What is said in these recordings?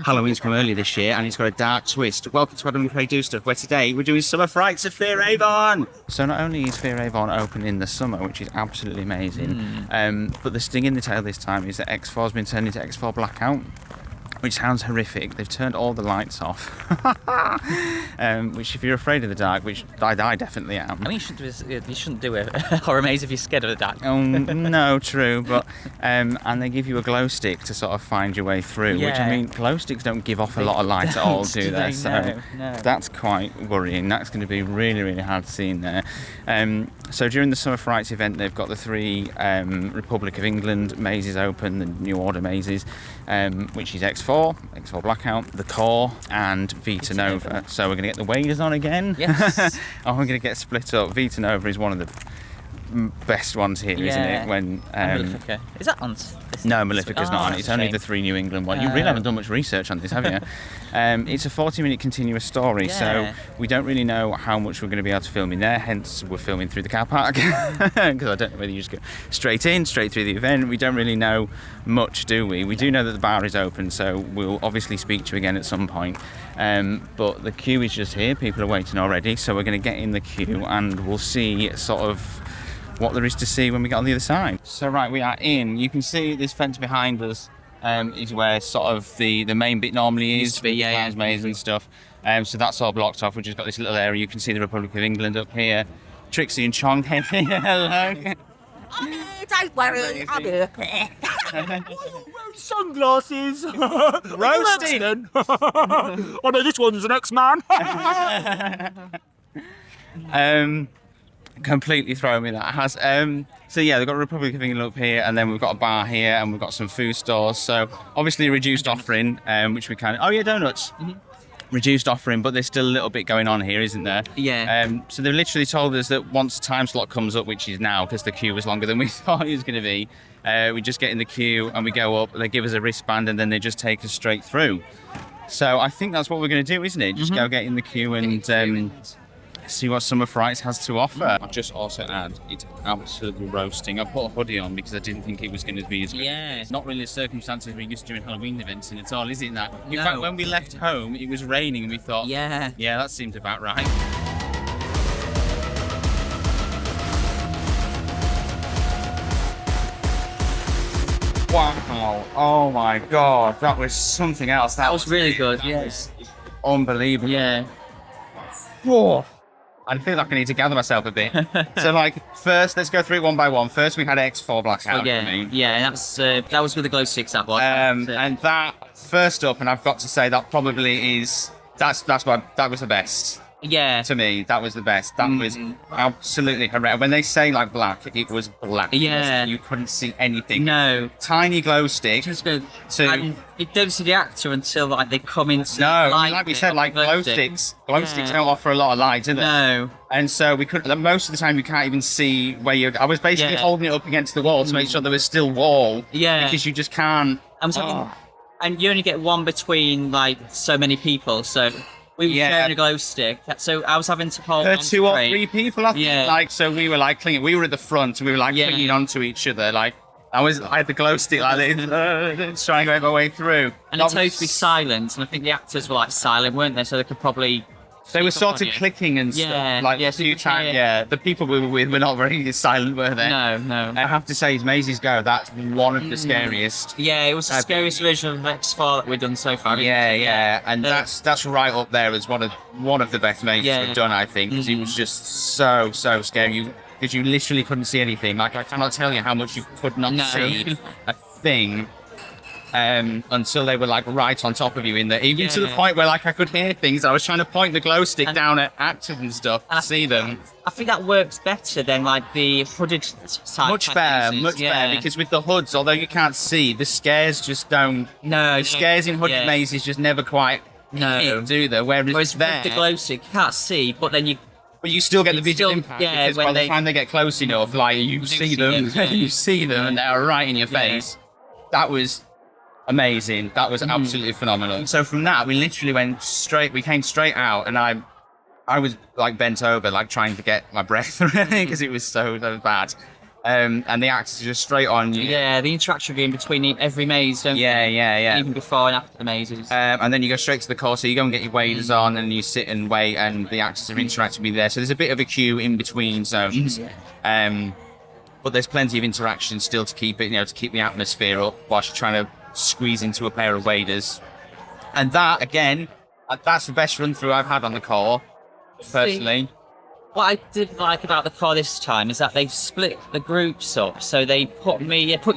Halloween's come early this year and it's got a dark twist. Welcome to Adam and Craig Do Stuff, where today we're doing Summer Frights at FEAR Avon. So not only is FEAR Avon open in the summer, which is absolutely amazing, but the sting in the tail this time is that X4 has been turned into X4 Blackout, which sounds horrific. They've turned all the lights off. Which, if you're afraid of the dark, which I definitely am. I mean, you shouldn't do a horror maze if you're scared of the dark. Oh, no, true. But and they give you a glow stick to sort of find your way through. Which, I mean, glow sticks don't give off a lot of light at all, do they? So that's quite worrying. That's going to be really, really hard to see in there. So during the Summer Frights event, they've got the three Republic of England mazes open, the New Order mazes, which is X4 Blackout, the Core, and Vita Nova. So we're going to get the waders on again. Yes. And we're going to get split up. Vita Nova is one of the best ones here, isn't it? When Malefica. Is that on? No, Malefica's not on it. It's only the three New England ones. You really haven't done much research on this, have you? It's a 40-minute continuous story, so we don't really know how much we're going to be able to film in there, hence we're filming through the car park, because I don't know whether you just go straight through the event. We don't really know much, do we? We do know that the bar is open, so we'll obviously speak to you again at some point. But the queue is just here. People are waiting already, so we're going to get in the queue and we'll see sort of what there is to see when we get on the other side. So right, we are in. You can see this fence behind us is where sort of the main bit normally is, maze and stuff. So that's all blocked off. We've just got this little area. You can see the Republic of England up here. Trixie and Chunk. Hello. Don't worry, I'll be okay. Sunglasses. Roasting. Oh no, this one's an X-Man. Completely throwing me that has. So yeah, they've got Republic of England up here, and then we've got a bar here, and we've got some food stores. So obviously a reduced offering, which we can. Oh yeah, donuts. Reduced offering, but there's still a little bit going on here, isn't there? Yeah. So they've literally told us that once the time slot comes up, which is now, because the queue was longer than we thought it was going to be, we just get in the queue and we go up. They give us a wristband, and then they just take us straight through. So I think that's what we're going to do, isn't it? Just go get in the queue and see what Summer Frights has to offer. I'll just also add, it's absolutely roasting. I put a hoodie on because I didn't think it was going to be as good. Yeah. It's not really the circumstances we're used to doing Halloween events in at all, is it? That in fact, when we left home, it was raining and we thought, yeah, that seemed about right. Wow! Oh my God, that was something else. That was really good. Yes. Unbelievable. Yeah. Whoa. I feel like I need to gather myself a bit. So, first, let's go through it one by one. First, we had X4 Blackout. Yeah, that was with the glow sticks. That was. And that first up, and I've got to say that probably is that was the best. Yeah. To me, that was the best. That was absolutely horrendous. When they say black, it was black. Yeah. You couldn't see anything. No. Tiny glow stick. Just good. And you don't see the actor until they come into. No, like we said, glow sticks. Glow sticks don't offer a lot of light, do they? No. And so we could. Most of the time, you can't even see where you're. I was basically holding it up against the wall to make sure there was still wall. Yeah. Because you just can't. And you only get one between so many people, so. We were sharing a glow stick, so I was having to hold on to 2 or 3 people, I think. Yeah. So we were clinging. We were at the front, and we were clinging onto each other. I had the glow stick this, trying to get my way through. And it's supposed to be silent, and I think the actors were silent, weren't they? So they could probably. They were sort of clicking and stuff. A few times. Yeah, the people we were with were not very silent, were they? No. I have to say, it's Maisie's Go. That's one of the scariest. Yeah, it was the scariest version of X4 that we've done so far. Yeah, and that's right up there as one of the best mazes we've done, I think, because it was just so scary. Because you literally couldn't see anything. I cannot tell you how much you could not see a thing. Until they were right on top of you in there, even to the point where I could hear things. I was trying to point the glow stick down at actors and stuff to see them. I think that works better than the hooded side. Much better, because with the hoods, although you can't see, the scares just don't. No, the scares in hooded mazes just never quite hit, do they? Whereas with the glow stick, you can't see, but then you. But you still get the visual impact because by the time they get close enough, you see them, you see them, and they're right in your face. That was amazing. That was absolutely phenomenal. So from that, we literally we came straight out, and I was bent over, trying to get my breath because it was so bad. and the actors are just straight on you. Yeah, the interaction in between every maze, don't Yeah. even before and after the mazes. And then you go straight to the core, so you go and get your waders on, and you sit and wait, and the actors are interacting with you there. So there's a bit of a queue in between zones. But there's plenty of interaction still to keep it, to keep the atmosphere up whilst you're trying to squeeze into a pair of waders. And that, again, that's the best run through I've had on the core, personally. What I did like about the core this time is that they've split the groups up. So they put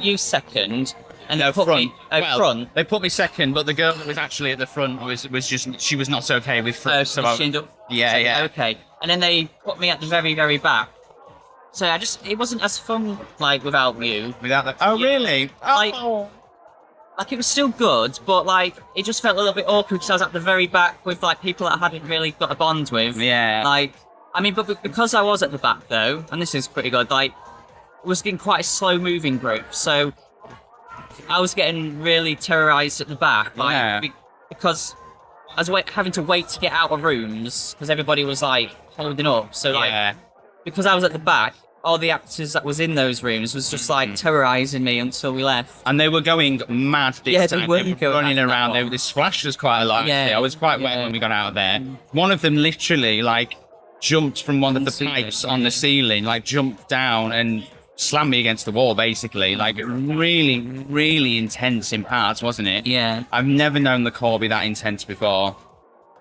you second, and they put me front. They put me second, but the girl that was actually at the front was just, she was not so okay with front. So she ended up yeah. Okay. And then they put me at the very, very back. So it wasn't as fun like without you. Without that? Oh, really? Like it was still good, but like it just felt a little bit awkward because I was at the very back with like people that I hadn't really got a bond with. Yeah. Like, I mean, but because I was at the back though, and this is pretty good, like it was getting quite a slow moving group, so I was getting really terrorized at the back, like because I was having to wait to get out of rooms because everybody was like holding up. So like because I was at the back, all the actors that was in those rooms was just like terrorizing me until we left. And they were going mad this time. They were running around. They splashed us quite a lot. I was quite wet when we got out of there. One of them literally like jumped from one of the pipes on the ceiling, like jumped down and slammed me against the wall, basically. Like really, really intense in parts, wasn't it? Yeah. I've never known the core be that intense before.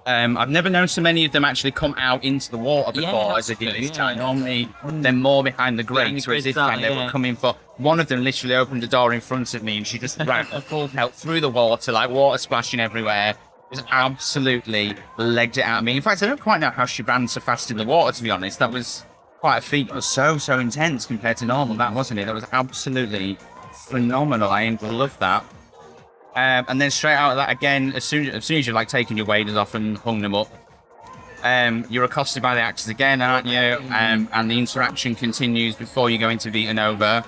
I've never known so many of them actually come out into the water before as they did this time. Normally, they're more behind the grates, whereas this time they were coming for... One of them literally opened the door in front of me and she just ran full pelt through the water, like water splashing everywhere. Just absolutely legged it out of me. In fact, I don't quite know how she ran so fast in the water, to be honest. That was quite a feat. It was so intense compared to normal, that wasn't it? That was absolutely phenomenal. I loved that. And then straight out of that, again, as soon as you're like taking your waders off and hung them up, you're accosted by the actors again, aren't you? And the interaction continues before you go into Vita Nova.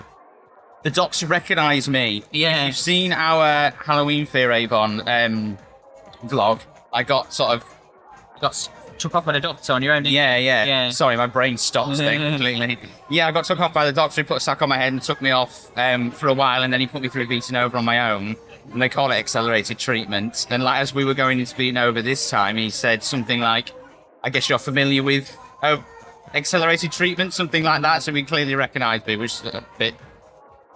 The doctor recognised me. Yeah. If you've seen our Halloween FEAR Avon vlog, I got took off by the doctor on your own. Yeah. Sorry, my brain stopped there completely. Yeah, I got took off by the doctor. He put a sack on my head and took me off for a while, and then he put me through Vita Nova on my own. And they call it accelerated treatment. And like as we were going into Vita Nova this time, he said something like, "I guess you're familiar with accelerated treatment," something like that. So we clearly recognised me, which is a bit.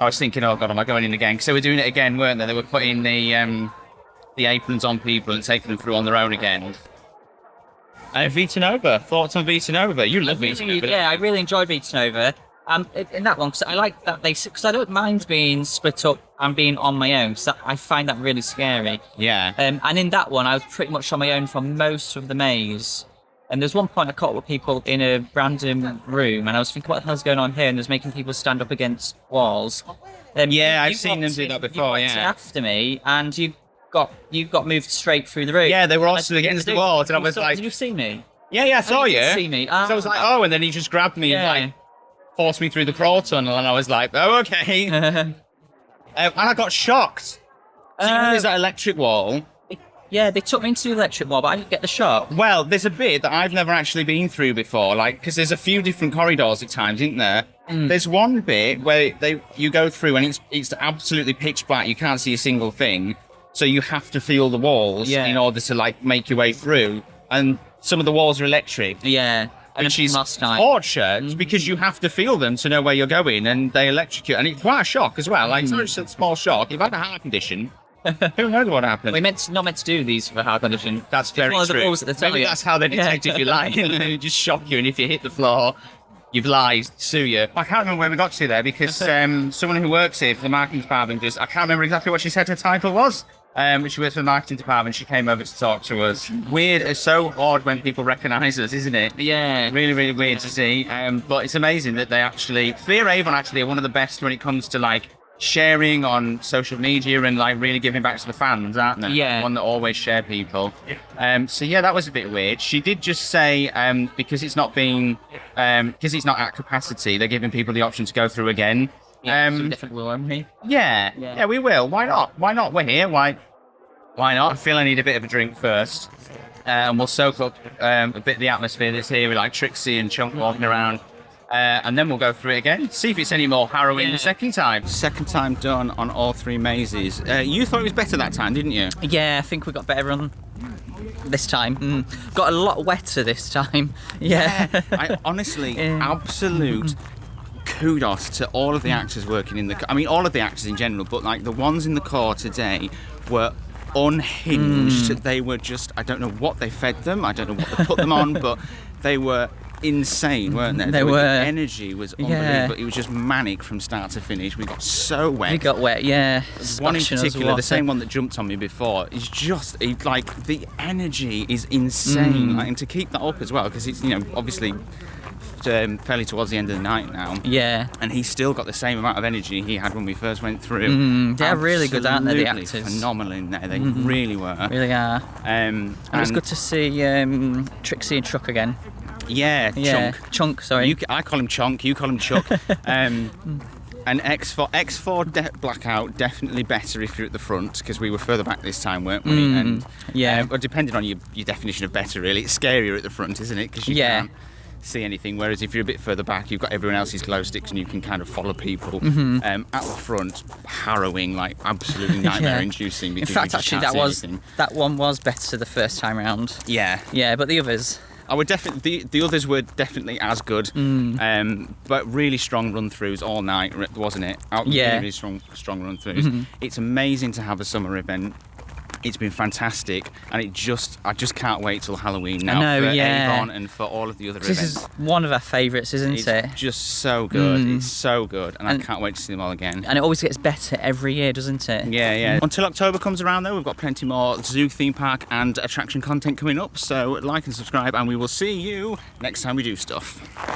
I was thinking, oh god, am I going in again? So we're doing it again, weren't they? They were putting the aprons on people and taking them through on their own again. Vita Nova. Thoughts on Vita Nova? You love Vita Nova. Yeah, I really enjoyed Vita Nova. In that one, because I like that because I don't mind being split up and being on my own, because I find that really scary. Yeah. And in that one, I was pretty much on my own for most of the maze. And there's one point I caught with people in a random room, and I was thinking, what the hell's going on here? And there's making people stand up against walls. I've seen them do that before. You after me, and you got moved straight through the room. Yeah, they were also against the walls, and I was like, "Did you see me?" Yeah, I saw you. See me. So I was like, oh, and then he just grabbed me and like forced me through the crawl tunnel, and I was like, oh, okay. And I got shocked. So there's that electric wall. Yeah, they took me into the electric wall, but I didn't get the shock. Well, there's a bit that I've never actually been through before, like, because there's a few different corridors at times, isn't there? There's one bit where you go through and it's absolutely pitch black. You can't see a single thing, so you have to feel the walls in order to like make your way through. And some of the walls are electric. Yeah. Which is torture because you have to feel them to know where you're going, and they electrocute. And it's quite a shock as well. Like, it's not just a small shock. You've had a heart condition. Who knows what happened? We're not meant to do these for heart condition. That's very true. The rules that Maybe that's how they detect if you lie. They just shock you, and if you hit the floor, you've lied, sue you. I can't remember where we got to there because someone who works here for the marketing department I can't remember exactly what she said her title was. She works for the marketing department. She came over to talk to us. Weird. It's so odd when people recognise us, isn't it? Yeah. Really, really weird to see. But it's amazing that they actually... FEAR Avon actually are one of the best when it comes to, like, sharing on social media and, like, really giving back to the fans, aren't they? Yeah. One that always share people. So, yeah, that was a bit weird. She did just say, because it's not being... because it's not at capacity, they're giving people the option to go through again. Definitely will, won't we? Yeah, we will. Why not? We're here. Why not? I feel I need a bit of a drink first. And we'll soak up a bit of the atmosphere that's here with like Trixie and Chunk walking around. And then we'll go through it again, see if it's any more harrowing the second time. Second time done on all 3 mazes. You thought it was better that time, didn't you? Yeah, I think we got better on this time. Got a lot wetter this time. Yeah. I honestly, absolute kudos to all of the actors working in the... I mean, all of the actors in general, but like the ones in the core today were unhinged. They were just... I don't know what they fed them. I don't know what they put them on, but they were insane, weren't they? They were. The energy was unbelievable. It was just manic from start to finish. We got so wet. We got wet, yeah. One in particular, the same one that jumped on me before, is just like the energy is insane. Like, and to keep that up as well, because it's, you know, obviously fairly towards the end of the night now. Yeah. And he's still got the same amount of energy he had when we first went through. They're really good, aren't they, the Absolutely actors? phenomenal in there. They really were. Really are. And it was good to see Trixie and Chunk again. Yeah, Chunk. Chunk, sorry. I call him Chunk, you call him Chuck. And X4 Blackout, definitely better if you're at the front, because we were further back this time, weren't we? And but depending on your definition of better, really, it's scarier at the front, isn't it? Because you can't see anything, whereas if you're a bit further back, you've got everyone else's glow sticks and you can kind of follow people. At the front, harrowing, like absolutely nightmare inducing. In fact, actually, that one was better the first time round. Yeah, but the others, I would definitely. The others were definitely as good, but really strong run-throughs all night, wasn't it? Really strong run-throughs. It's amazing to have a summer event. It's been fantastic, and I just can't wait till Halloween now for Avon and for all of the other events. This is one of our favourites, isn't it? It's just so good. It's so good, and I can't wait to see them all again. And it always gets better every year, doesn't it? Yeah. Until October comes around, though, we've got plenty more zoo theme park and attraction content coming up. So like and subscribe, and we will see you next time we do stuff.